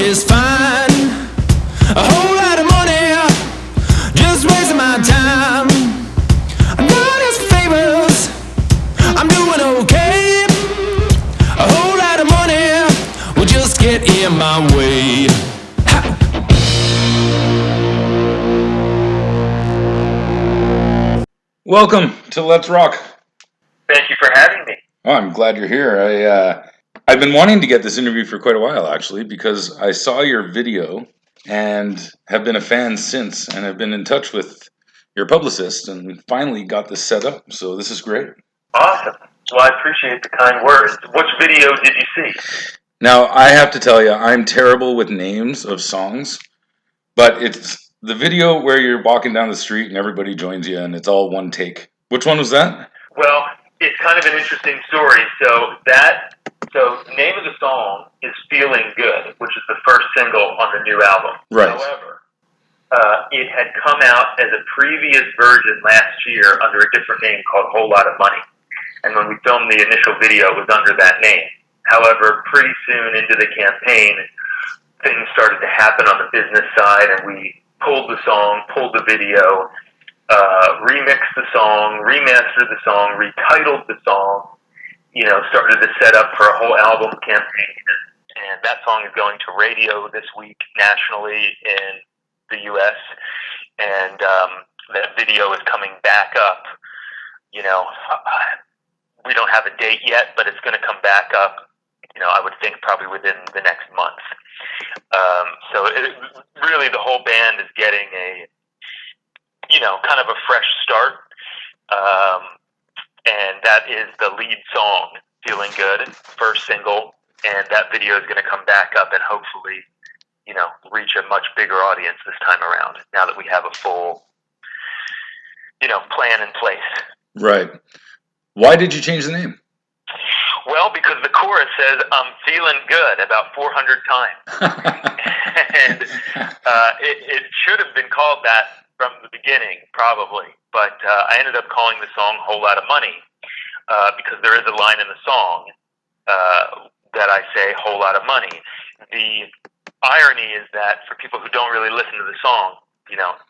is fine. A whole lot of money, just wasting my time. I'm not as famous, I'm doing okay. A whole lot of money will just get in my way. Welcome to Let's Rock. Thank you for having me. Oh, I'm glad you're here. I've been wanting to get this interview for quite a while, actually, because I saw your video and have been a fan since, and have been in touch with your publicist, and finally got this set up. So this is great. Awesome. Well, I appreciate the kind words. Which video did you see? Now, I have to tell you, I'm terrible with names of songs, but it's the video where you're walking down the street and everybody joins you and it's all one take. Which one was that? Well, it's kind of an interesting story. So the name of the song is Feeling Good, which is the first single on the new album. Right. However, it had come out as a previous version last year under a different name called Whole Lot of Money. And when we filmed the initial video, it was under that name. However, pretty soon into the campaign, things started to happen on the business side, and we pulled the song, pulled the video, remixed the song, remastered the song, retitled the song, started to set up for a whole album campaign. And that song is going to radio this week nationally in the U.S., and that video is coming back up. We don't have a date yet, but it's going to come back up, I would think probably within the next month. Really the whole band is getting a, kind of a fresh start. And that is the lead song, Feeling Good, first single. And that video is going to come back up and hopefully, reach a much bigger audience this time around, now that we have a full, plan in place. Right. Why did you change the name? Well, because the chorus says, I'm feeling good, about 400 times. And it should have been called that from the beginning, probably. But I ended up calling the song Whole Lot of Money, because there is a line in the song that I say, whole lot of money. The irony is that for people who don't really listen to the song,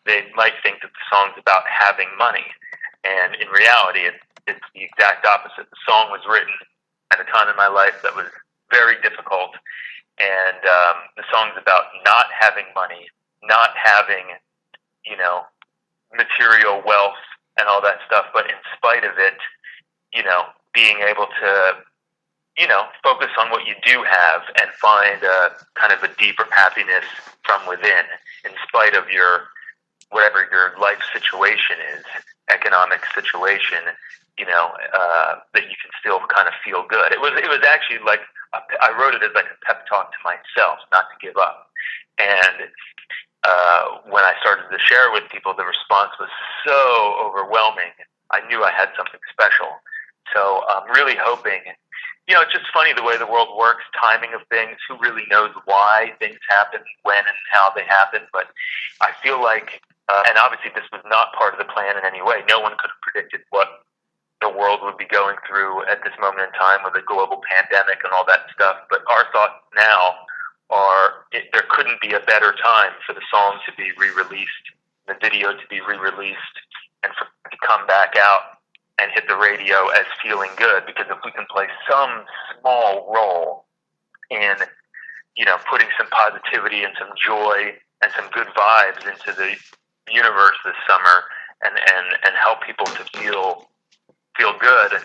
they might think that the song's about having money. And in reality, it's the exact opposite. The song was written at a time in my life that was very difficult, and the song's about not having money, not having, material wealth and all that stuff, but in spite of it, being able to, focus on what you do have and find a kind of a deeper happiness from within, in spite of whatever your life situation is, economic situation, that you can still kind of feel good. It was actually like, I wrote it as like a pep talk to myself, not to give up. And when I started to share with people, the response was so overwhelming. I knew I had something special. So I'm really hoping, it's just funny the way the world works, timing of things, who really knows why things happen, when and how they happen. But I feel like, and obviously this was not part of the plan in any way. No one could have predicted what the world would be going through at this moment in time with a global pandemic and all that stuff. But our thoughts now are there couldn't be a better time for the song to be re-released, the video to be re-released, and for it to come back out and hit the radio as Feeling Good. Because if we can play some small role in, putting some positivity and some joy and some good vibes into the universe this summer, and help people to feel good,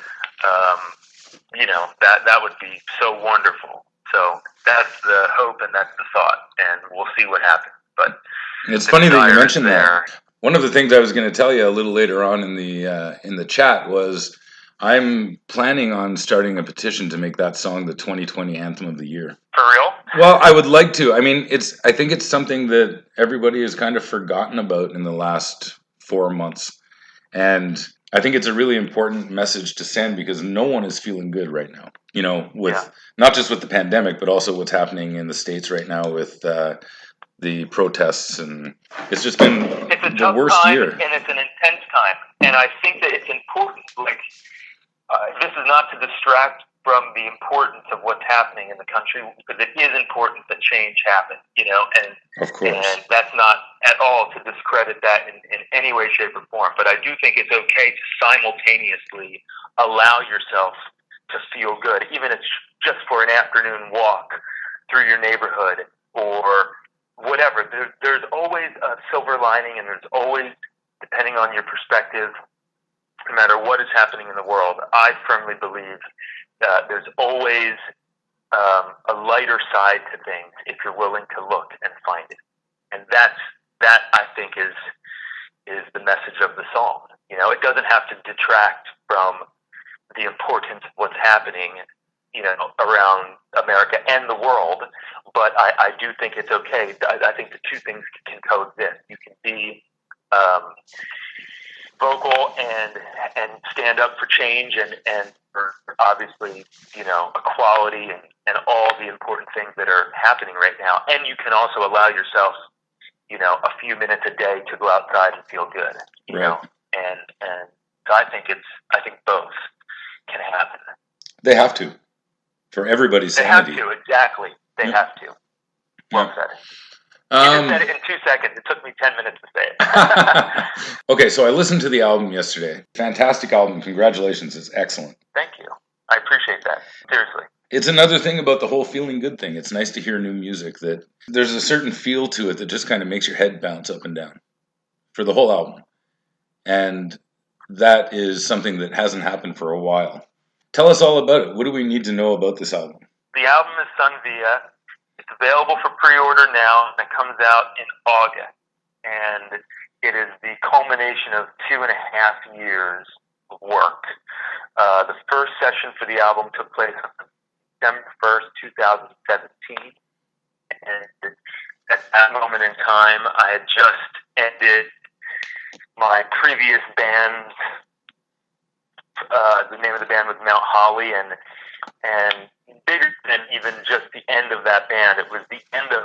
that would be so wonderful. So that's the hope and that's the thought, and we'll see what happens. But it's funny that you mentioned that. One of the things I was going to tell you a little later on in the chat was I'm planning on starting a petition to make that song the 2020 Anthem of the Year. For real? Well, I would like to. I mean, I think it's something that everybody has kind of forgotten about in the last 4 months. And I think it's a really important message to send because no one is feeling good right now. Not just with the pandemic, but also what's happening in the States right now with the protests, and it's just been the worst year. And it's an intense time, and I think that it's important. Like, this is not to distract from the importance of what's happening in the country, because it is important that change happen, and Of course. and that's not at all to discredit that in any way, shape, or form. But I do think it's okay to simultaneously allow yourself to feel good, even if it's just for an afternoon walk through your neighborhood or whatever. There's always a silver lining, and there's always, depending on your perspective, no matter what is happening in the world, I firmly believe there's always a lighter side to things if you're willing to look and find it. And that I think is the message of the song. It doesn't have to detract from the importance of what's happening, around America and the world. But I do think it's okay. I think the two things can coexist. You can be vocal and stand up for change and for obviously, equality and all the important things that are happening right now. And you can also allow yourself, a few minutes a day to go outside and feel good, you know? And so I think both can happen. They have to, for everybody's sanity. They have to, exactly. They have to. Well said. You just said it in 2 seconds. It took me 10 minutes to say it. Okay, so I listened to the album yesterday. Fantastic album. Congratulations. It's excellent. Thank you. I appreciate that. Seriously. It's another thing about the whole feeling good thing. It's nice to hear new music that there's a certain feel to it that just kind of makes your head bounce up and down for the whole album. And that is something that hasn't happened for a while. Tell us all about it. What do we need to know about this album? The album is Sun Via. It's available for pre-order now, and it comes out in August. And it is the culmination of 2.5 years of work. The first session for the album took place on December 1st, 2017. And at that moment in time, I had just ended my previous band. The name of the band was Mount Holly, and bigger than even just the end of that band, it was the end of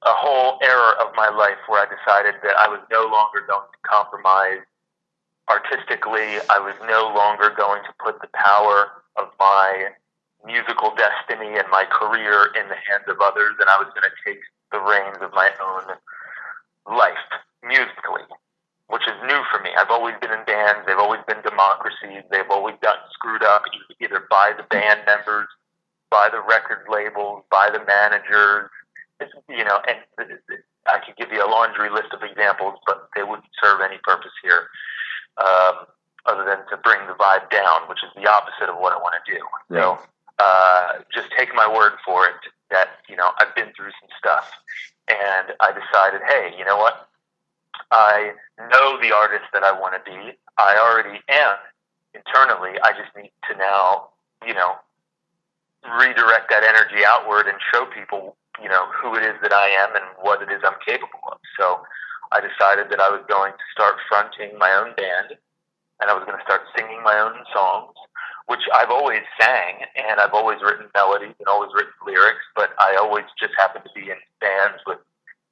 a whole era of my life where I decided that I was no longer going to compromise artistically. I was no longer going to put the power of my musical destiny and my career in the hands of others, and I was going to take the reins of my own life musically, which is new for me. I've always been in bands. They've always been democracies. They've always gotten screwed up either by the band members, by the record labels, by the managers. And I could give you a laundry list of examples, but they wouldn't serve any purpose here other than to bring the vibe down, which is the opposite of what I want to do. Right. So just take my word for it that, I've been through some stuff. And I decided, hey, you know what? I know the artist that I want to be. I already am internally. I just need to now, redirect that energy outward and show people, who it is that I am and what it is I'm capable of. So I decided that I was going to start fronting my own band, and I was going to start singing my own songs, which I've always sang, and I've always written melodies and always written lyrics, but I always just happened to be in bands with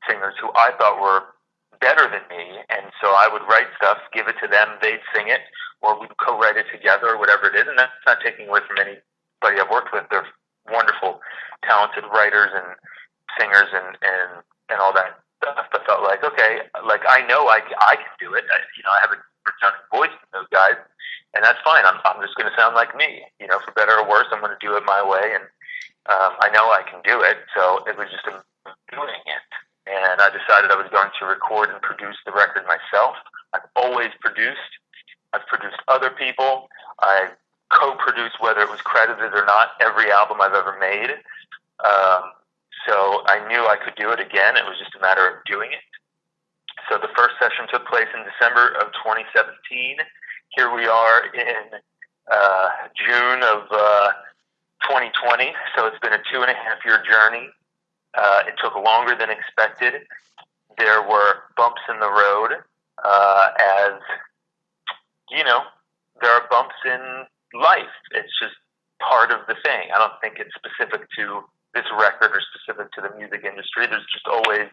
singers who I thought were better than me, and so I would write stuff, give it to them, they'd sing it, or we'd co-write it together, or whatever it is, and that's not taking away from anybody I've worked with. They're wonderful, talented writers and singers and all that stuff. I felt like, okay, like I know I can do it. I have a returning voice from those guys, and that's fine. I'm just going to sound like me, for better or worse. I'm going to do it my way, and I know I can do it. So it was just doing it. And I decided I was going to record and produce the record myself. I've always produced. I've produced other people. I co-produced, whether it was credited or not, every album I've ever made. So I knew I could do it again. It was just a matter of doing it. So the first session took place in December of 2017. Here we are in June of 2020. So it's been a 2.5-year journey. It took longer than expected. There were bumps in the road, as there are bumps in life. It's just part of the thing. I don't think it's specific to this record or specific to the music industry. There's just always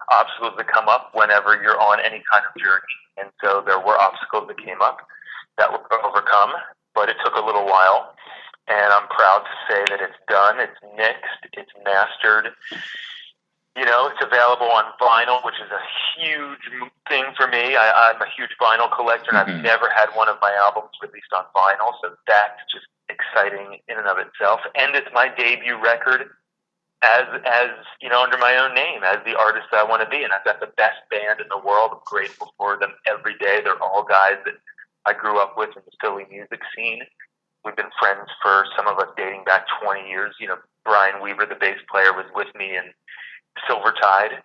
obstacles that come up whenever you're on any kind of journey. And so there were obstacles that came up that were overcome, but it took a little while. and I'm proud to say that it's done. It's mixed. It's mastered. You know, it's available on vinyl, which is a huge thing for me. I'm a huge vinyl collector, and I've never had one of my albums released on vinyl, so that's just exciting in and of itself. And it's my debut record as you know, under my own name, as the artist I want to be. And I've got the best band in the world. I'm grateful for them every day. They're all guys that I grew up with in the Philly music scene. We've been friends for some of us dating back 20 years. You know, Brian Weaver, the bass player, was with me in Silvertide,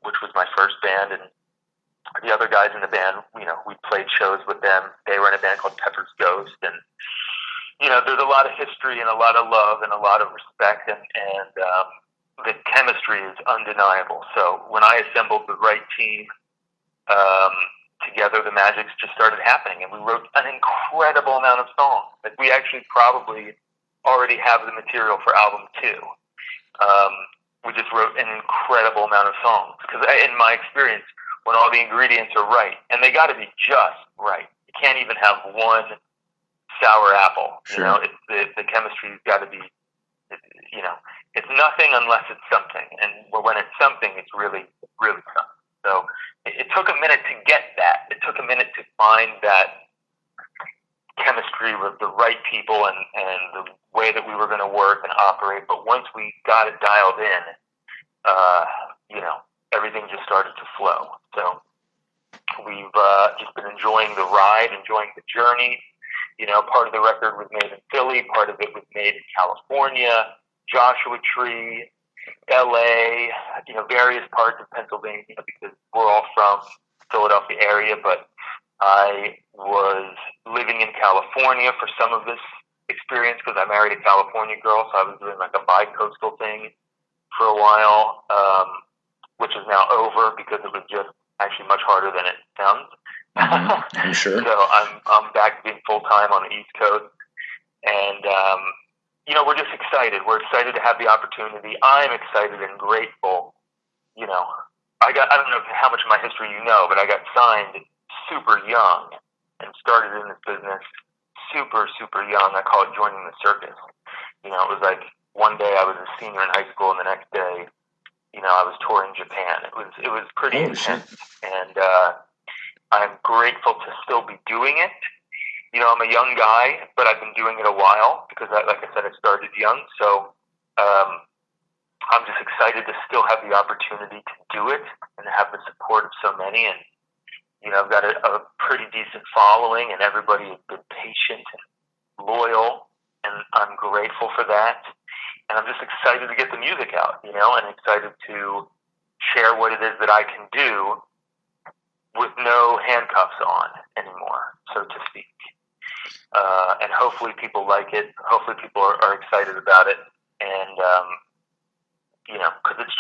which was my first band, and the other guys in the band, you know, we played shows with them. They were in a band called Pepper's Ghost, and you know, there's a lot of history and a lot of love and a lot of respect, and the chemistry is undeniable. So when I assembled the right team together, the magic just started happening, and we wrote an incredible amount of songs. Like, we actually probably already have the material for album 2. We just wrote an incredible amount of songs because, in my experience, when all the ingredients are right, and they got to be just right, you can't even have one sour apple. Sure. You know, the chemistry's got to be, you know, it's nothing unless it's something, and when it's something, it's really, really something. So it took a minute to get that. It took a minute to find that chemistry with the right people and the way that we were going to work and operate. But once we got it dialed in, you know, everything just started to flow. So we've just been enjoying the ride, enjoying the journey. You know, part of the record was made in Philly, part of it was made in California, Joshua Tree, LA, you know, various parts of Pennsylvania, because we're all from Philadelphia area, but I was living in California for some of this experience because I married a California girl, so I was doing like a bi-coastal thing for a while, which is now over because it was just actually much harder than it sounds. I'm sure. So I'm back to being full-time on the East Coast, and you know, we're just excited. We're excited to have the opportunity. I'm excited and grateful. You know, I don't know how much of my history you know, but I got signed super young and started in this business super, super young. I call it joining the circus. You know, it was like one day I was a senior in high school, and the next day, you know, I was touring Japan. It was pretty intense, and I'm grateful to still be doing it. You know, I'm a young guy, but I've been doing it a while because, like I said, I started young. So I'm just excited to still have the opportunity to do it and have the support of so many. And, you know, I've got a pretty decent following, and everybody has been patient and loyal, and I'm grateful for that. And I'm just excited to get the music out, you know, and excited to share what it is that I can do with no handcuffs on anymore, so to speak. And hopefully people like it. Hopefully people are excited about it. And, you know, because it's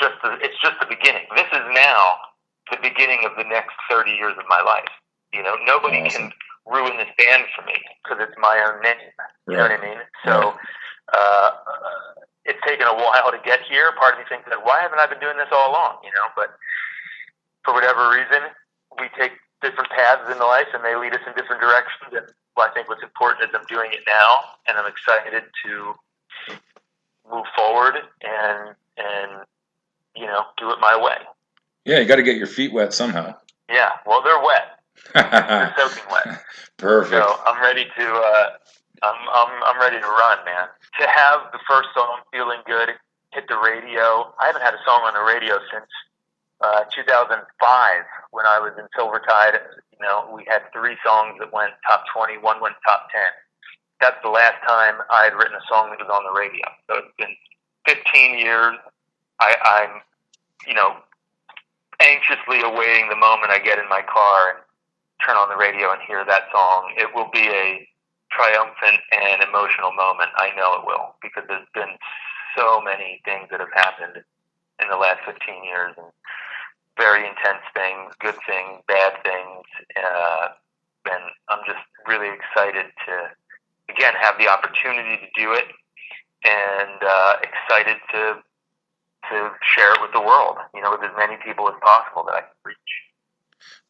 just the beginning. This is now the beginning of the next 30 years of my life. You know, nobody can ruin this band for me because it's my own name. You know what I mean? So it's taken a while to get here. Part of me thinks that, why haven't I been doing this all along? You know, but for whatever reason, we take different paths in life, and they lead us in different directions. And I think what's important is I'm doing it now, and I'm excited to move forward and you know, do it my way. Yeah, you got to get your feet wet somehow. Yeah, well, they're wet. They're soaking wet. Perfect. So I'm ready to I'm ready to run, man. To have the first song, Feeling Good, hit the radio. I haven't had a song on the radio since 2005 when I was in Silvertide. You know, we had 3 songs that went top 20, one went top 10. That's the last time I had written a song that was on the radio. So it's been 15 years. I'm, you know, anxiously awaiting the moment I get in my car and turn on the radio and hear that song. It will be a triumphant and emotional moment. I know it will, because there's been so many things that have happened in the last 15 years, and very intense things, good things, bad things, and I'm just really excited to, again, have the opportunity to do it, and excited to share it with the world, you know, with as many people as possible that I can reach.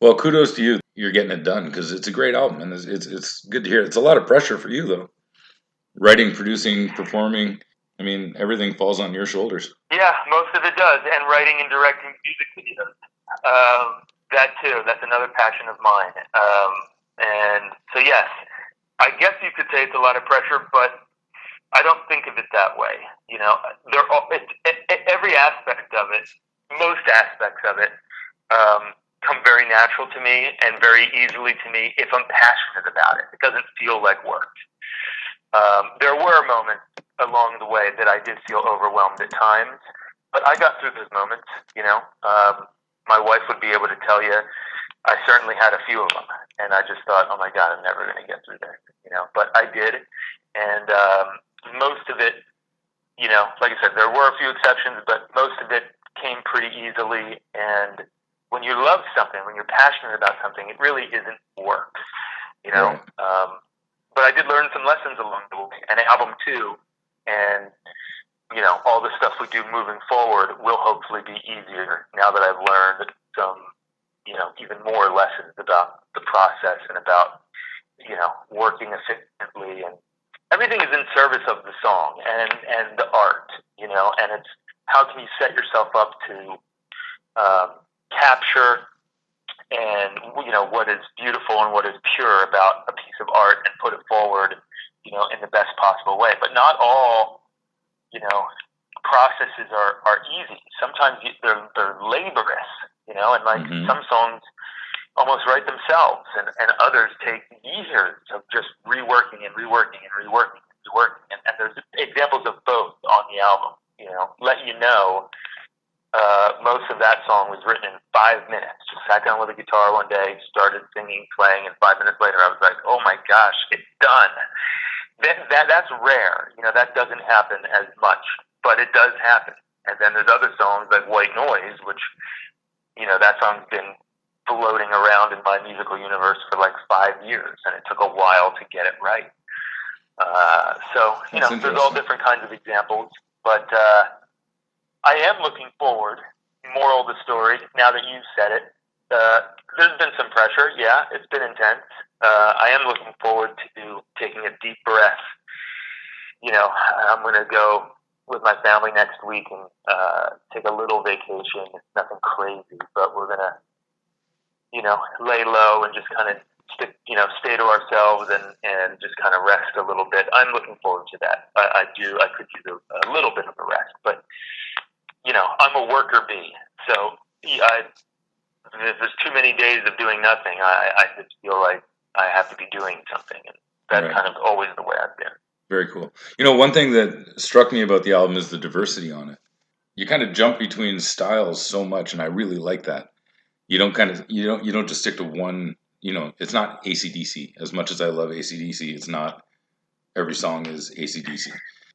Well, kudos to you. You're getting it done, because it's a great album, and it's good to hear. It's a lot of pressure for you, though. writing, producing, performing. I mean, everything falls on your shoulders. Yeah, most of it does, and writing and directing music videos. That too. That's another passion of mine. And so, yes, I guess you could say it's a lot of pressure, but I don't think of it that way. You know, every aspect of it, most aspects of it, come very natural to me and very easily to me if I'm passionate about it. It doesn't feel like work. There were moments along the way that I did feel overwhelmed at times, but I got through those moments. You know, my wife would be able to tell you I certainly had a few of them, and I just thought, oh my God, I'm never going to get through this. You know, but I did, and most of it, you know, like I said, there were a few exceptions, but most of it came pretty easily. And when you love something, when you're passionate about something, it really isn't work. You know. Right. But I did learn some lessons along the way, an album too, and you know, all the stuff we do moving forward will hopefully be easier now that I've learned some, you know, even more lessons about the process and about, you know, working efficiently, and everything is in service of the song and the art, you know, and it's how can you set yourself up to capture and, you know, what is beautiful and what is pure about a piece of art and put it forward, you know, in the best possible way. But not all, you know, processes are easy. Sometimes they're laborious, you know, and like some songs almost write themselves, and others take years of just reworking and reworking and reworking and reworking. And there's examples of both on the album, you know, let you know. Most of that song was written in 5 minutes. Just sat down with a guitar one day, started singing, playing, and 5 minutes later I was like, oh my gosh, it's done. That's rare. You know, that doesn't happen as much, but it does happen. And then there's other songs like White Noise, which, you know, that song's been floating around in my musical universe for like 5 years, and it took a while to get it right. So, you know, there's all different kinds of examples, but I am looking forward. Moral of the story, now that you've said it, there's been some pressure. Yeah, it's been intense. I am looking forward to taking a deep breath. You know, I'm going to go with my family next week and take a little vacation. It's nothing crazy, but we're going to, you know, lay low and just kind of stay to ourselves and just kind of rest a little bit. I'm looking forward to that. I could use a little bit of a rest, but you know, I'm a worker bee, so if there's too many days of doing nothing, I just feel like I have to be doing something, and that's kind of always the way I've been. Very cool. You know, one thing that struck me about the album is the diversity on it. You kind of jump between styles so much, and I really like that. You don't just stick to one. You know, it's not AC/DC. As much as I love AC/DC, it's not every song is AC/DC.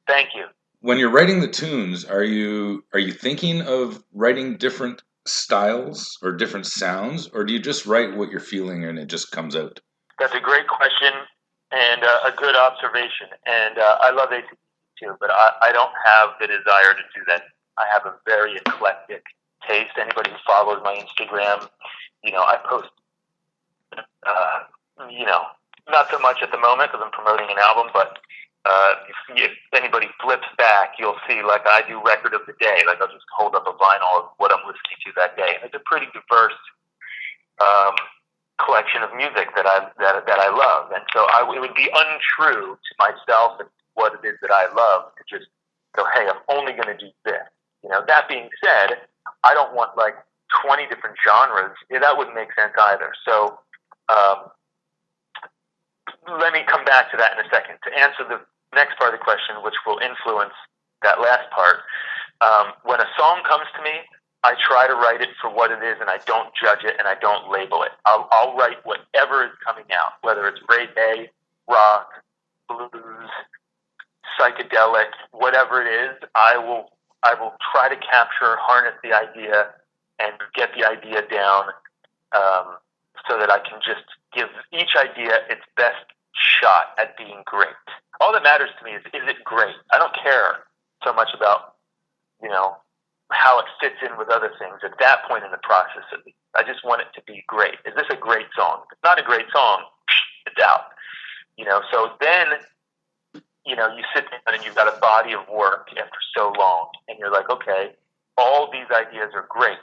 Thank you. When you're writing the tunes, are you thinking of writing different styles or different sounds, or do you just write what you're feeling and it just comes out? That's a great question and a good observation. And I love AC/DC too, but I don't have the desire to do that. I have a very eclectic taste. Anybody who follows my Instagram, you know, I post, you know, not so much at the moment because I'm promoting an album, but if anybody flips back, you'll see, like, I do record of the day. Like, I'll just hold up a vinyl of what I'm listening to that day. And it's a pretty diverse collection of music that I love. And so it would be untrue to myself and what it is that I love to just go, hey, I'm only going to do this. You know, that being said, I don't want like 20 different genres. Yeah, that wouldn't make sense either. So let me come back to that in a second. To answer the next part of the question, which will influence that last part, when a song comes to me, I try to write it for what it is, and I don't judge it, and I don't label it. I'll write whatever is coming out, whether it's reggae, rock, blues, psychedelic, whatever it is. I will try to capture, harness the idea, and get the idea down, so that I can just give each idea its best shot at being great. All that matters to me is it great? I don't care so much about, you know, how it fits in with other things at that point in the process. At least, I just want it to be great. Is this a great song? If it's not a great song, it's out. You know, so then you sit down and you've got a body of work after so long, and you're like, okay, all these ideas are great.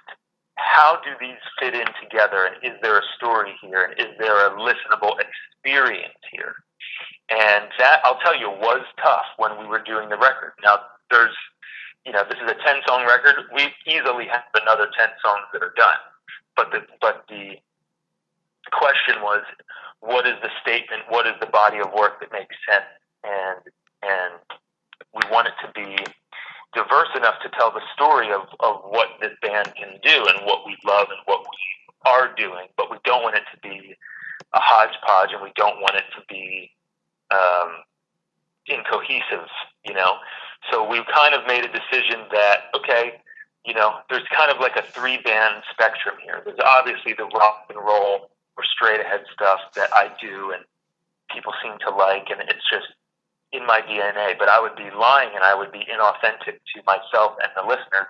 How do these fit in together? And is there a story here? And is there a listenable experience here? And that, I'll tell you, was tough when we were doing the record. Now, this is a 10-song record. We easily have another 10 songs that are done. But the question was, what is the statement? What is the body of work that makes sense? And we want it to be diverse enough to tell the story of what this band can do and what we love and what we are doing. But we don't want it to be a hodgepodge, and we don't want it to be incohesive, So we've kind of made a decision that, okay, there's kind of like a 3-band spectrum here. There's obviously the rock and roll or straight ahead stuff that I do and people seem to like, and it's just in my DNA. But I would be lying and I would be inauthentic to myself and the listener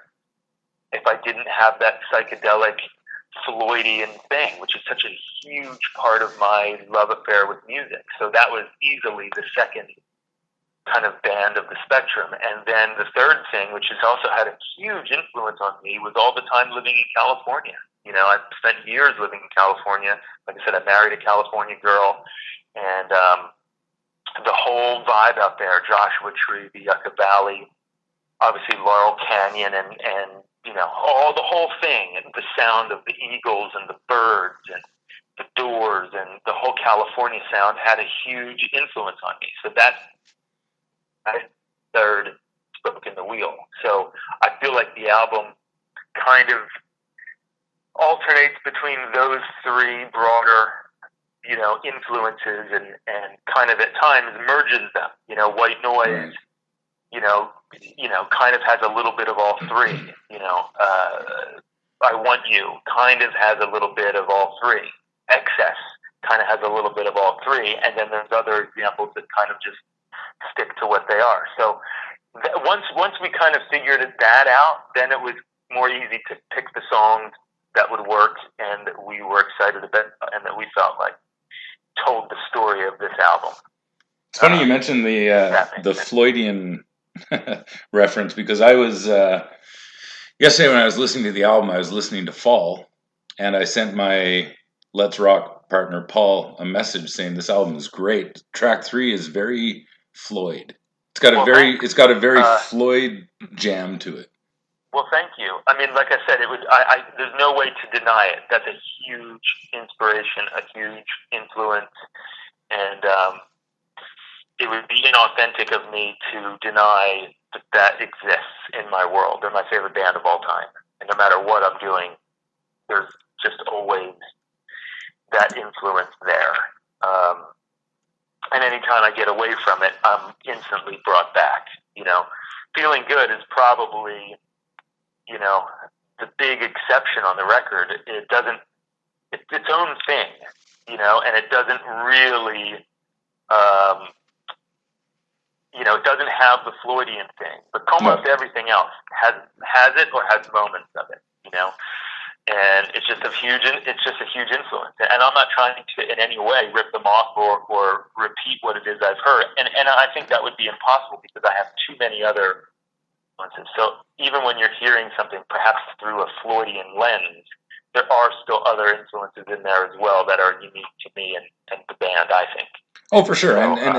if I didn't have that psychedelic Floydian thing, which is such a huge part of my love affair with music. So that was easily the second kind of band of the spectrum. And then the third thing, which has also had a huge influence on me, was all the time living in California. I've spent years living in California. Like I said, I married a California girl, and the whole vibe out there, Joshua Tree, the Yucca Valley, obviously Laurel Canyon, and all the whole thing, and the sound of the eagles and the birds and the Doors and the whole California sound had a huge influence on me. So that's my third spoke in the wheel. So I feel like the album kind of alternates between those three broader, influences and kind of at times merges them. White Noise, kind of has a little bit of all three. I Want You kind of has a little bit of all three. Excess kind of has a little bit of all three. And then there's other examples that kind of just stick to what they are. So once we kind of figured that out, then it was more easy to pick the songs that would work and that we were excited about and that we felt like told the story of this album. It's funny you mentioned the Floydian reference, because I was yesterday when I was listening to the album, I was listening to Fall, and I sent my Let's Rock partner Paul a message saying this album is great. Track 3 is very Floyd. It's got a very Floyd jam to it. Well, thank you. I mean, like I said, there's no way to deny it. That's a huge inspiration, a huge influence, and it would be inauthentic of me to deny that exists in my world. They're my favorite band of all time, and no matter what I'm doing, there's just always that influence there. And anytime I get away from it, I'm instantly brought back. Feeling Good is probably the big exception on the record. It's its own thing, and it doesn't really, it doesn't have the Floydian thing, but almost everything else has it or has moments of it, and it's just a huge influence. And I'm not trying to in any way rip them off or repeat what it is I've heard. And I think that would be impossible because I have too many other influences. So even when you're hearing something perhaps through a Floydian lens, there are still other influences in there as well that are unique to me and the band, I think. Oh, for sure. So, and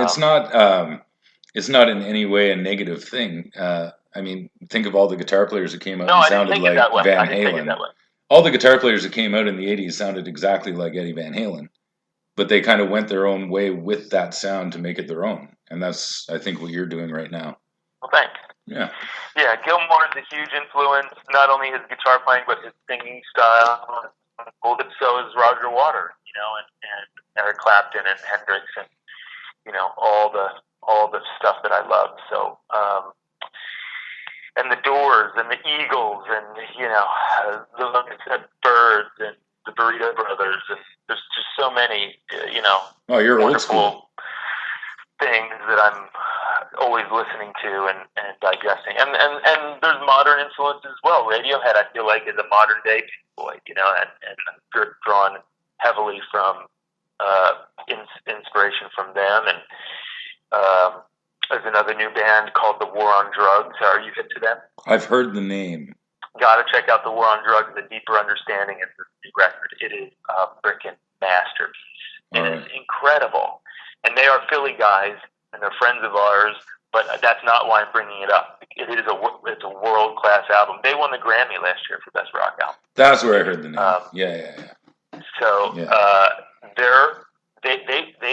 it's not in any way a negative thing. I mean, think of all the guitar players that came out and sounded like Van Halen. All the guitar players that came out in the 80s sounded exactly like Eddie Van Halen, but they kind of went their own way with that sound to make it their own. And that's, I think, what you're doing right now. Well, thanks. Yeah. Yeah, Gilmour is a huge influence, not only his guitar playing, but his singing style. But so is Roger Waters, and Eric Clapton and Hendrix and, all the stuff that I love. So, and the Doors and the Eagles and, the like I said, Birds and the Burrito Brothers. And there's just so many, oh, you're wonderful old school things that I'm always listening to and digesting. And there's modern influence as well. Radiohead, I feel like, is a modern day Pink Floyd, and drawn heavily from inspiration from them. And There's another new band called The War on Drugs. Are you hip to them? I've heard the name. Gotta check out The War on Drugs, The Deeper Understanding of the new record. It is a freaking masterpiece. It is incredible. And they are Philly guys, and they're friends of ours, but that's not why I'm bringing it up. It's a world-class album. They won the Grammy last year for Best Rock Album. That's where I heard the name. Yeah. So they've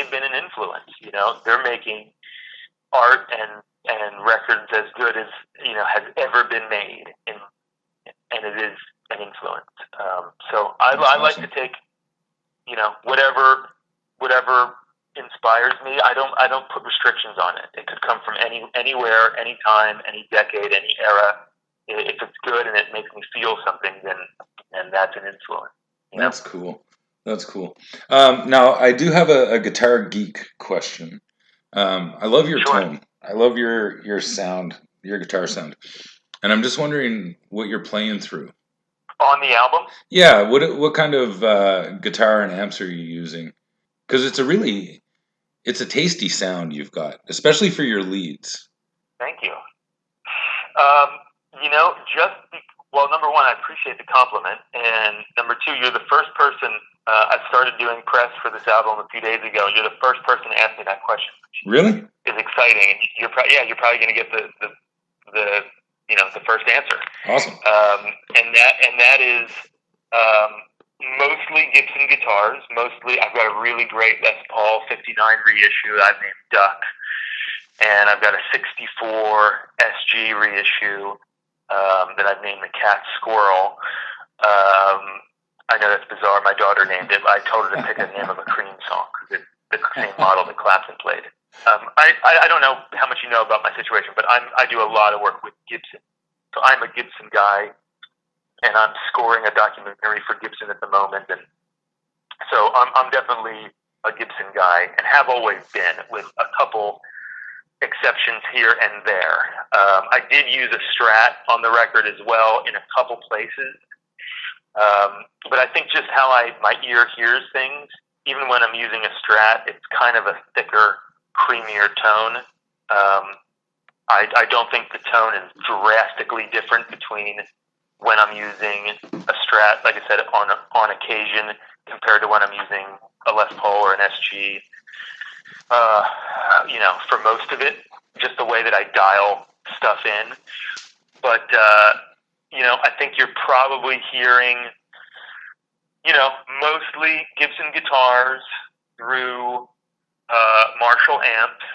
been an influence. You know, they're making art and records as good as has ever been made, and it is an influence. So I like to take whatever inspires me. I don't put restrictions on it. It could come from anywhere, anytime, any decade, any era. If it's good and it makes me feel something, then that's an influence. That's cool. That's cool. Now, I do have a guitar geek question. I love your tone. I love your sound, your guitar sound. And I'm just wondering what you're playing through. On the album? Yeah, what kind of guitar and amps are you using? Because it's a tasty sound you've got, especially for your leads. Thank you. Number one, I appreciate the compliment, and number two, you're the first person. I started doing press for this album a few days ago. You're the first person to ask me that question. Really? It's exciting, and you're probably going to get the first answer. Awesome. And that is mostly Gibson guitars. Mostly, I've got a really great Les Paul 59 reissue I've named Duck, and I've got a 64 SG reissue that I've named the Cat Squirrel. I know that's bizarre. My daughter named it. I told her to pick the name of a Cream song because it's the same model that Clapton played. I don't know how much you know about my situation, but I do a lot of work with Gibson. So I'm a Gibson guy, and I'm scoring a documentary for Gibson at the moment, and so I'm definitely a Gibson guy, and have always been, with a couple exceptions here and there. I did use a Strat on the record as well in a couple places, but I think just how my ear hears things, even when I'm using a Strat, it's kind of a thicker, creamier tone. I don't think the tone is drastically different between when I'm using a Strat, like I said, on occasion, compared to when I'm using a Les Paul or an SG. For most of it, just the way that I dial stuff in. But, I think you're probably hearing, mostly Gibson guitars through Marshall amps.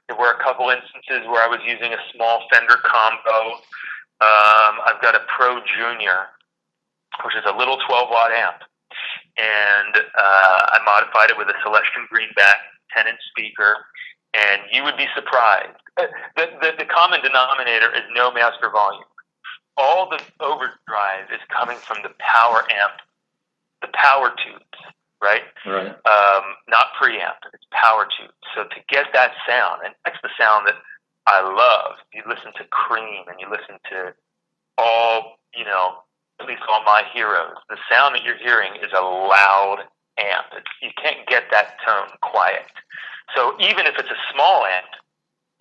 There were a couple instances where I was using a small Fender combo. I've got a Pro Junior, which is a little 12-watt amp, and I modified it with a Celestion Greenback 10-inch speaker, and you would be surprised. The common denominator is no master volume. All the overdrive is coming from the power amp, the power tubes, right? Right. Not preamp, it's power tubes. So to get that sound, and that's the sound that I love. You listen to Cream, and you listen to all, at least all my heroes. The sound that you're hearing is a loud amp. You can't get that tone quiet. So even if it's a small amp,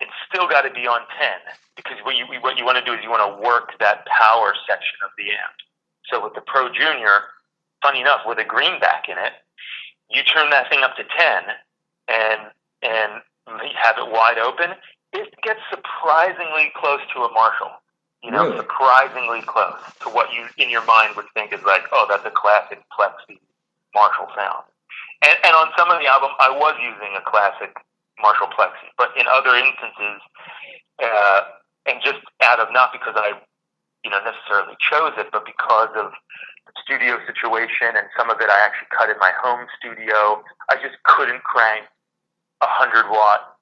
it's still got to be on 10, because what you want to do is you want to work that power section of the amp. So with the Pro Junior, funny enough, with a greenback in it, you turn that thing up to 10 and have it wide open, it gets surprisingly close to a Marshall. Really? Surprisingly close to what you in your mind would think is like, oh, that's a classic Plexi Marshall sound. And on some of the album, I was using a classic Marshall Plexi, but in other instances, and just out of, not because I, necessarily chose it, but because of the studio situation, and some of it I actually cut in my home studio. I just couldn't crank 100-watt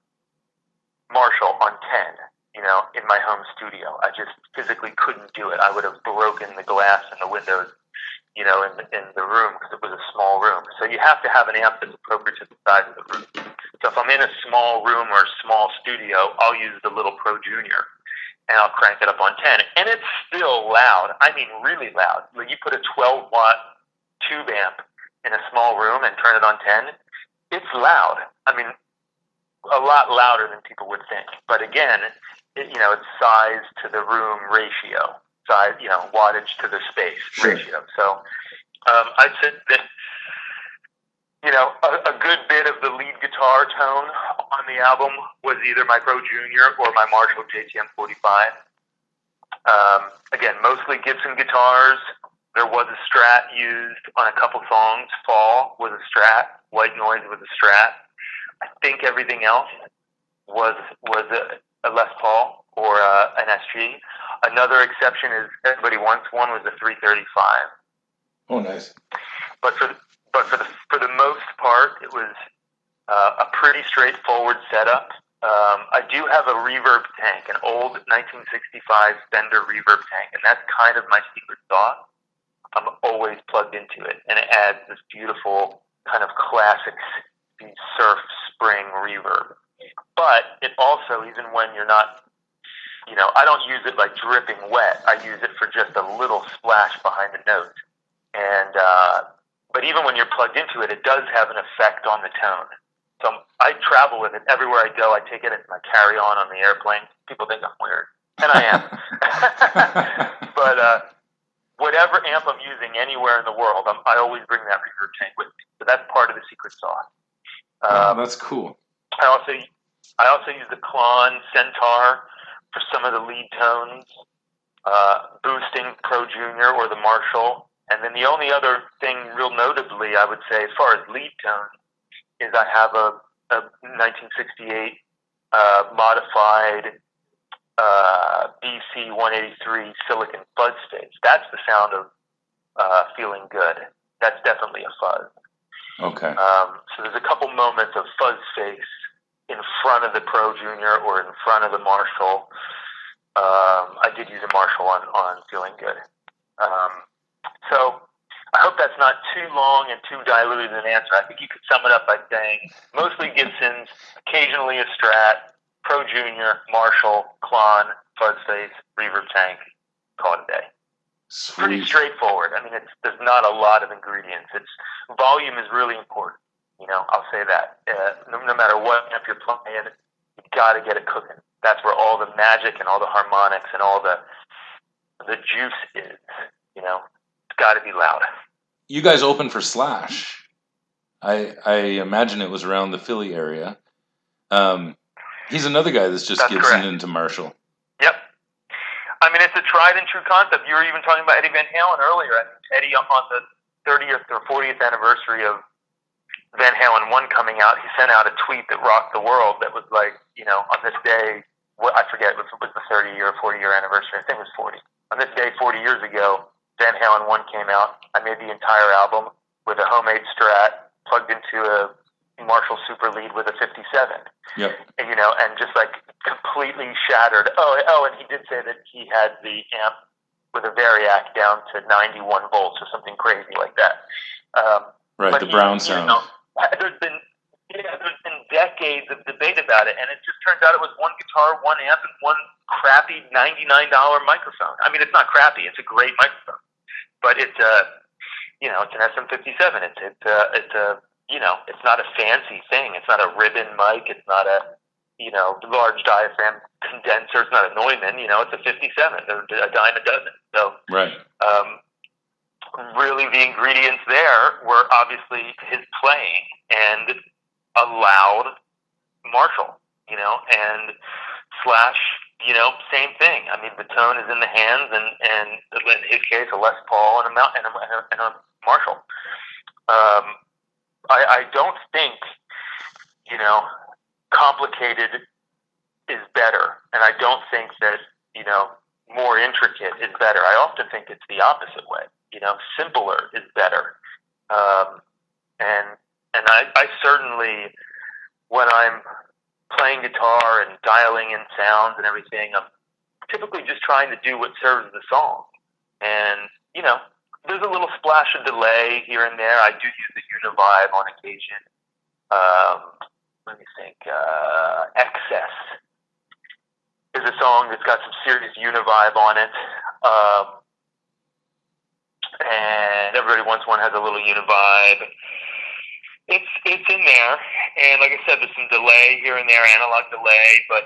Marshall on 10, in my home studio. I just physically couldn't do it. I would have broken the glass in the windows, in the room, because it was a small room. So you have to have an amp that's appropriate to the size of the room. So if I'm in a small room or a small studio, I'll use the little Pro Junior, and I'll crank it up on 10. And it's still loud. I mean, really loud. When you put a 12-watt tube amp in a small room and turn it on 10, it's loud. I mean, a lot louder than people would think. But again, it's size to the room ratio, size, wattage to the space ratio. So I'd say that, a good bit of the lead guitar tone on the album was either my Pro Junior or my Marshall JTM 45. Again, mostly Gibson guitars. There was a Strat used on a couple songs. Fall was a Strat. White Noise was a Strat. I think everything else was a Les Paul or an SG. Another exception is Everybody Wants One was a 335. Oh, nice. But for the most part, it was a pretty straightforward setup. I do have a reverb tank, an old 1965 Fender reverb tank, and that's kind of my secret sauce. I'm always plugged into it, and it adds this beautiful kind of classic surf spring reverb. But it also, even when you're not, I don't use it like dripping wet. I use it for just a little splash behind the note. And but even when you're plugged into it, it does have an effect on the tone. So I travel with it everywhere I go. I take it in my carry-on on the airplane. People think I'm weird, and I am. But whatever amp I'm using anywhere in the world, I always bring that reverb tank with me. So that's part of the secret sauce. Wow, that's cool. I also use the Klon Centaur for some of the lead tones, boosting Pro Junior or the Marshall. And then the only other thing, real notably, I would say, as far as lead tones, is I have a 1968 modified BC 183 Silicon Fuzz Face. That's the sound of Feeling Good. That's definitely a fuzz. Okay. So there's a couple moments of fuzz face in front of the Pro Junior or in front of the Marshall. I did use a Marshall on Feeling Good. So I hope that's not too long and too diluted an answer. I think you could sum it up by saying mostly Gibsons, occasionally a Strat, Pro Junior, Marshall, Klon, fuzz face, reverb tank, call it a day. Sweet. Pretty straightforward. I mean, there's not a lot of ingredients. Volume is really important. I'll say that. No matter what amp you're playing, you got to get it cooking. That's where all the magic and all the harmonics and all the juice is. It's got to be loud. You guys opened for Slash. I imagine it was around the Philly area. He's another guy that's Gibson correct. Into Marshall. Yep. I mean, it's a tried and true concept. You were even talking about Eddie Van Halen earlier. I think Eddie, on the 30th or 40th anniversary of Van Halen 1 coming out, he sent out a tweet that rocked the world that was like, on this day, I forget if it was the 30-year or 40-year anniversary. I think it was 40. On this day, 40 years ago, Van Halen 1 came out. I made the entire album with a homemade Strat plugged into a Marshall Super Lead with a 57. Yep. And just like completely shattered. Oh, and he did say that he had the amp with a Variac down to 91 volts or something crazy like that. Right, the Brown sound. There's been decades of debate about it, and it just turns out it was one guitar, one amp, and one crappy $99 microphone. I mean, it's not crappy; it's a great microphone, but it's it's an SM57. It's not a fancy thing. It's not a ribbon mic. It's not a large diaphragm condenser. It's not a Neumann. It's a 57. They're a dime a dozen. So right. Really, the ingredients there were obviously his playing and a loud Marshall, and Slash, same thing. I mean, the tone is in the hands, and in his case, a Les Paul and a Marshall. I don't think, complicated is better, and I don't think that, more intricate is better. I often think it's the opposite way. Simpler is better. And I certainly, when I'm playing guitar and dialing in sounds and everything, I'm typically just trying to do what serves the song. And, there's a little splash of delay here and there. I do use the Univibe on occasion. Let me think. Excess is a song that's got some serious Univibe on it. And Everybody Wants One has a little Univibe. It's in there, And like I said, there's some delay here and there, analog delay, but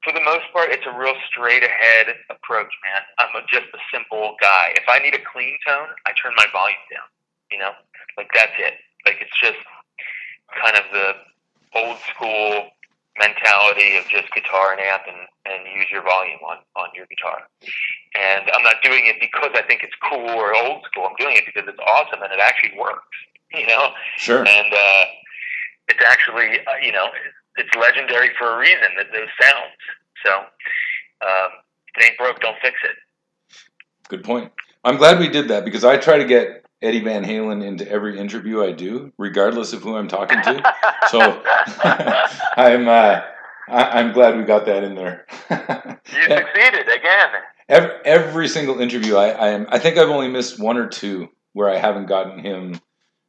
for the most part, it's a real straight-ahead approach, man. I'm just a simple guy. If I need a clean tone, I turn my volume down, you know? Like, that's it. Like, it's just kind of the old-school mentality of just guitar and amp and use your volume on your guitar. And I'm not doing it because I think it's cool or old school. I'm doing it because it's awesome and it actually works, you know? Sure. And it's actually, you know, it's legendary for a reason, that those sounds. So, if it ain't broke, don't fix it. Good point. I'm glad we did that because I try to get Eddie Van Halen into every interview I do, regardless of who I'm talking to. So I'm glad we got that in there. You succeeded again. Every single interview, I think I've only missed one or two where I haven't gotten him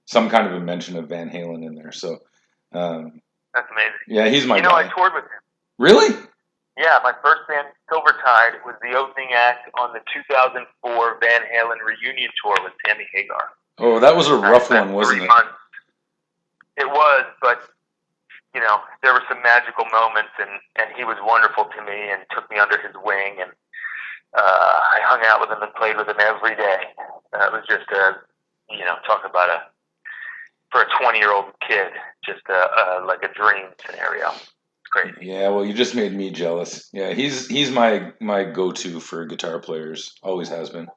some kind of a mention of Van Halen in there. So. That's amazing. Yeah, he's my guy. You know, I toured with him. Really? Yeah, my first band, Silvertide, was the opening act on the 2004 Van Halen reunion tour with Sammy Hagar. Oh, that was a rough one, wasn't it? 3 months. It was, but, you know, there were some magical moments, and he was wonderful to me and took me under his wing, and I hung out with him and played with him every day. It was just you know, talk about for a 20-year-old kid, just like a dream scenario. It's crazy. Yeah, well, you just made me jealous. Yeah, he's my go-to for guitar players. Always has been.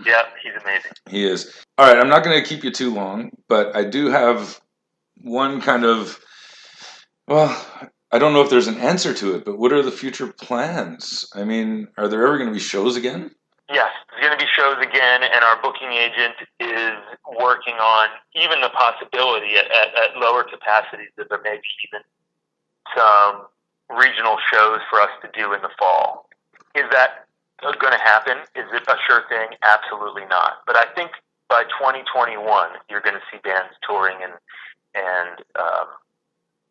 Yeah, he's amazing. He is. All right, I'm not going to keep you too long, but I do have one kind of, well, I don't know if there's an answer to it, but what are the future plans? I mean, are there ever going to be shows again? Yes, there's going to be shows again, and our booking agent is working on even the possibility at lower capacities that there may be even some regional shows for us to do in the fall. Is that going to happen? Is it a sure thing? Absolutely not. But I think by 2021, you're going to see bands touring and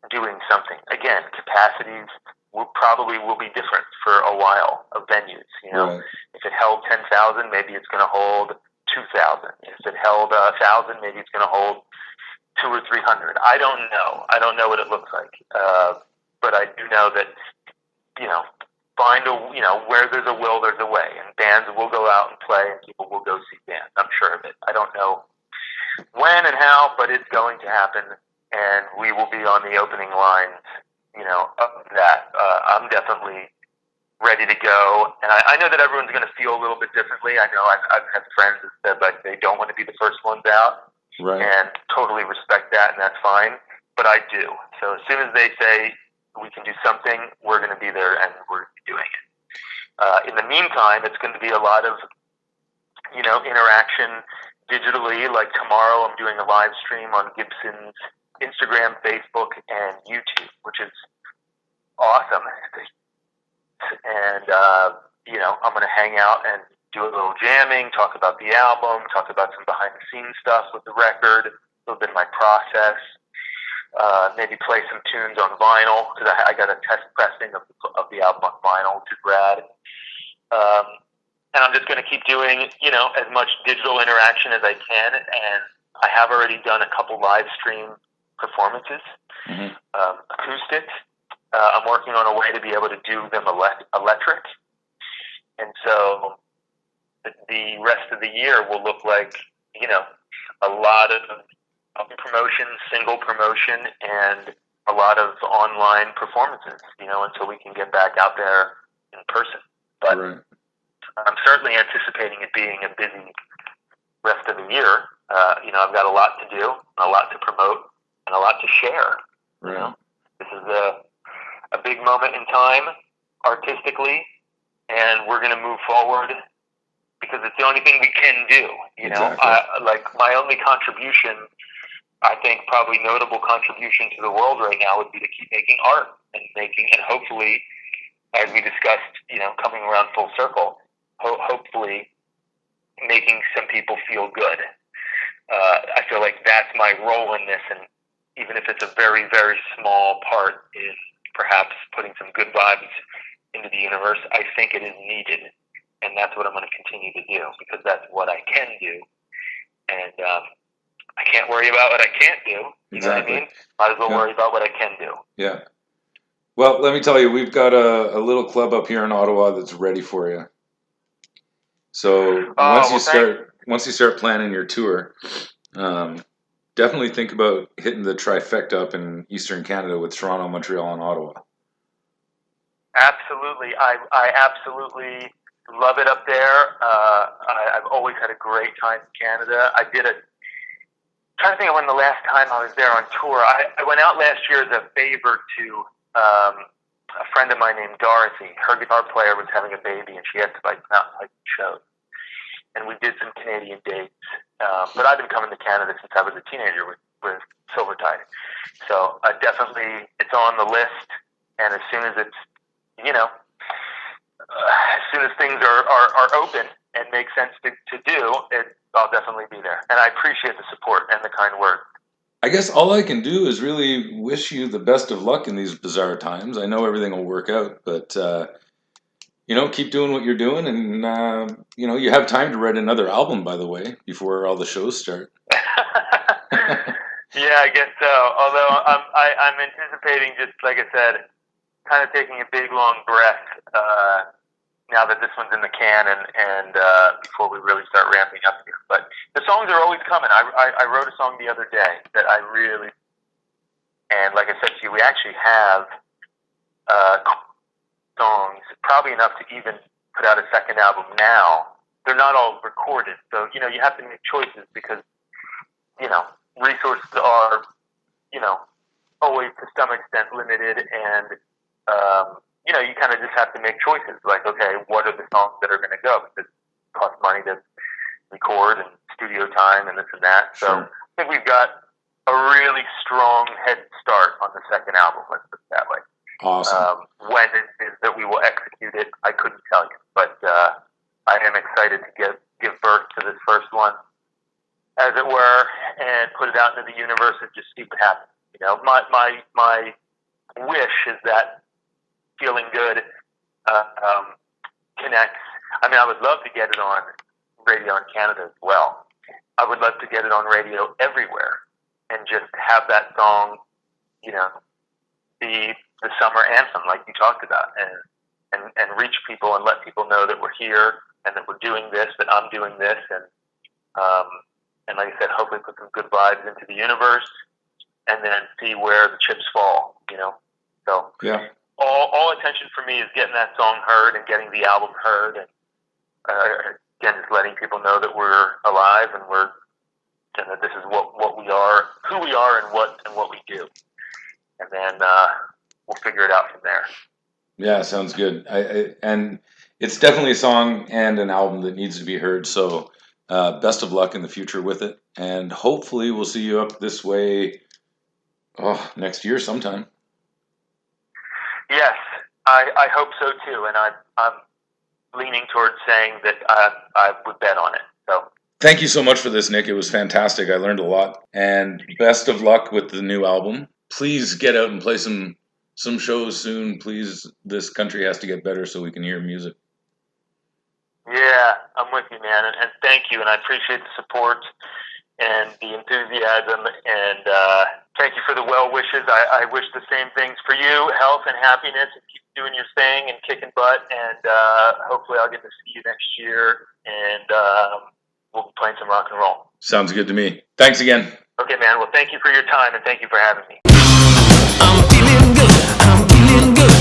doing something. Again, capacities will be different for a while of venues. You know, Right. If it held 10,000, maybe it's going to hold 2,000. If it held 1,000, maybe it's going to hold 200 or 300. I don't know. I don't know what it looks like. But I do know that, you know, where there's a will, there's a way, and bands will go out and play, and people will go see bands. I'm sure of it. I don't know when and how, but it's going to happen, and we will be on the opening lines, you know, of that. I'm definitely ready to go, and I know that everyone's going to feel a little bit differently. I know I've had friends that said like they don't want to be the first ones out, Right. and totally respect that, and that's fine. But I do. So as soon as they say we can do something, we're going to be there, and we're doing it. In the meantime, it's going to be a lot of, you know, interaction digitally. Like tomorrow, I'm doing a live stream on Gibson's Instagram, Facebook, and YouTube, which is awesome. And, you know, I'm going to hang out and do a little jamming, talk about the album, talk about some behind-the-scenes stuff with the record, a little bit of my process, maybe play some tunes on vinyl, because I got a test pressing of the album on vinyl, which is rad. And I'm just going to keep doing, you know, as much digital interaction as I can, and I have already done a couple live stream performances, acoustic. I'm working on a way to be able to do them electric. And so the rest of the year will look like, you know, a lot of promotion, single promotion, and a lot of online performances, you know, until we can get back out there in person. But Right. I'm certainly anticipating it being a busy rest of the year. You know, I've got a lot to do, a lot to promote, and a lot to share. Right. You know, this is a big moment in time artistically, and we're going to move forward because it's the only thing we can do. You know, Exactly. like my only contribution, I think probably notable contribution to the world right now would be to keep making art and hopefully, as we discussed, you know, coming around full circle, hopefully making some people feel good. I feel like that's my role in this, and even if it's a very, very small part in perhaps putting some good vibes into the universe, I think it is needed, and that's what I'm going to continue to do, because that's what I can do, and I can't worry about what I can't do. You know what I mean? Might as well worry about what I can do. Yeah. Well, let me tell you, we've got a little club up here in Ottawa that's ready for you. So once you start planning your tour, definitely think about hitting the trifecta up in Eastern Canada with Toronto, Montreal, and Ottawa. Absolutely. I absolutely love it up there. I've always had a great time in Canada. Trying to think of when the last time I was there on tour. I went out last year as a favor to a friend of mine named Dorothy. Her guitar player was having a baby, and she had to come out and play some shows. And we did some Canadian dates. But I've been coming to Canada since I was a teenager with Silvertide. So definitely it's on the list. And as soon as it's, as soon as things are open and make sense to do, I'll definitely be there. And I appreciate the support and the kind words. I guess all I can do is really wish you the best of luck in these bizarre times. I know everything will work out, but keep doing what you're doing, and you have time to write another album, by the way, before all the shows start. Yeah, I guess so. Although I'm anticipating, just like I said, kind of taking a big long breath now that this one's in the can, and before we really start ramping up here. But the songs are always coming. I wrote a song the other day that I really, and like I said to you, we actually have songs, probably enough to even put out a second album now. They're not all recorded, so you have to make choices because resources are always to some extent limited, and you kind of just have to make choices. Like, okay, what are the songs that are going to go? Because it costs money to record and studio time and this and that. So sure. I think we've got a really strong head start on the second album. Let's put it that way. Awesome. When it is that we will execute it, I couldn't tell you, but I am excited to give birth to this first one, as it were, and put it out into the universe and just see what happens. My wish is that Feeling Good connects. I mean, I would love to get it on radio in Canada as well. I would love to get it on radio everywhere and just have that song, be the summer anthem like you talked about, and reach people and let people know that we're here and that we're doing this, that I'm doing this, and like I said, hopefully put some good vibes into the universe and then see where the chips fall, So yeah. All attention for me is getting that song heard and getting the album heard, and again, just letting people know that we're alive and that this is what we are, who we are, and what we do, and then we'll figure it out from there. Yeah, sounds good. And it's definitely a song and an album that needs to be heard. So best of luck in the future with it, and hopefully we'll see you up this way next year sometime. Yes, I hope so too, and I'm leaning towards saying that I would bet on it. So thank you so much for this, Nick. It was fantastic. I learned a lot, and best of luck with the new album. Please get out and play some shows soon. Please, this country has to get better so we can hear music. Yeah, I'm with you, man, and thank you, and I appreciate the support and the enthusiasm, and thank you for the well wishes. I wish the same things for you, health and happiness, and keep doing your thing and kicking butt, and hopefully I'll get to see you next year, and we'll be playing some rock and roll. Sounds good to me. Thanks again. Okay, man. Well, thank you for your time, and thank you for having me. I'm feeling good. I'm feeling good.